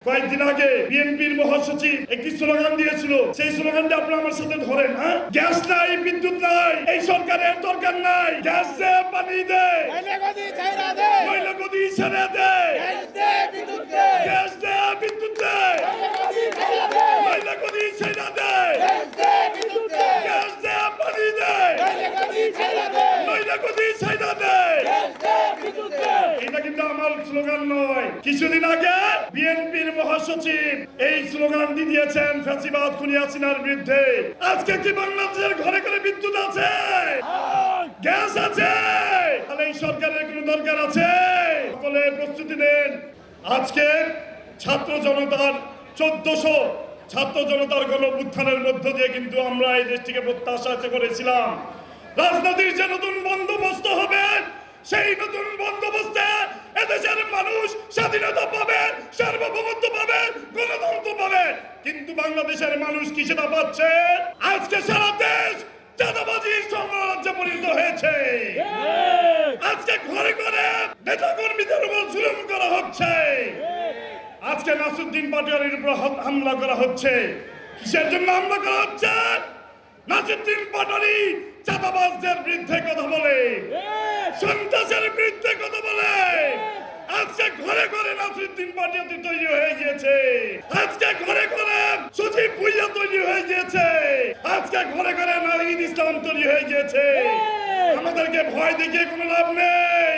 কয়েকদিন আগে বিএনপির মহাসচিব একটি স্লোগান দিয়েছিল, সেই স্লোগানটা আপনারা আমার সাথে ধরেন। হ্যাঁ, গ্যাস নাই, বিদ্যুৎ নাই, এই সরকারের দরকার নাই, গ্যাস দে, পানি দে, মহিলা গদি ছেড়ে দে, গ্যাস দে, বিদ্যুৎ দে, মহিলা গদি ছেড়ে দে, গ্যাস দে, পানি দে, মহিলা গদি ছেড়ে দে। এটা কিন্তু আমার স্লোগান নয়। কিছুদিন আগে বিএনপির মহাসচিব এই স্লোগানটি দিয়েছেন ফ্যাসিবাদ খুনি হাসিনার বিরুদ্ধে। আজকে কি বাংলাদেশের ঘরে ঘরে বিদ্যুৎ আছে, গ্যাস আছে? তাহলে এই সরকারের কোনো দরকার আছে? সকলে প্রস্তুতি নেন। আজকে ছাত্র জনতার 1400 ছাত্র জনতার গণ-অভ্যুত্থানের মধ্য দিয়ে কিন্তু আমরা এই দেশটিকে প্রত্যাশা করেছিলাম রাজনীতির যে নতুন বন্দোবস্ত হবে, সেই নতুন বন্দোবস্তে এদেশের মানুষ স্বাধীনতা পাবে, সার্বভৌমত্ব পাবে, গণতন্ত্র পাবে। কিন্তু বাংলাদেশের মানুষ কি সেটা পাচ্ছে? আজকে সারা দেশ চাঁদাবাজির সাম্রাজ্যে পরিণত হয়েছে। আজকে ঘরে ঘরে নেতা কর্মীদের উপর জুলুম করা হচ্ছে। আজকে নাসিরউদ্দিন পাটোয়ারির উপর হামলা করা হচ্ছে। কিসের জন্য হামলা করা হচ্ছে? নাসিরউদ্দিন পাটোয়ারি চাঁদাবাজদের বিরুদ্ধে কথা বলে, সন্ত্রাসের বিরুদ্ধে কথা বলে। আজকে ঘরে ঘরে নাসিরউদ্দিন পাটোয়ারি তৈরি হয়ে গিয়েছে। আজকে ঘরে ঘরে সচিব ভুইয়া তৈরি হয়ে গিয়েছে। আজকে ঘরে ঘরে নাহিদ ইসলাম তৈরি হয়ে গিয়েছে। আমাদেরকে ভয় দেখিয়ে কোনো লাভ নেই।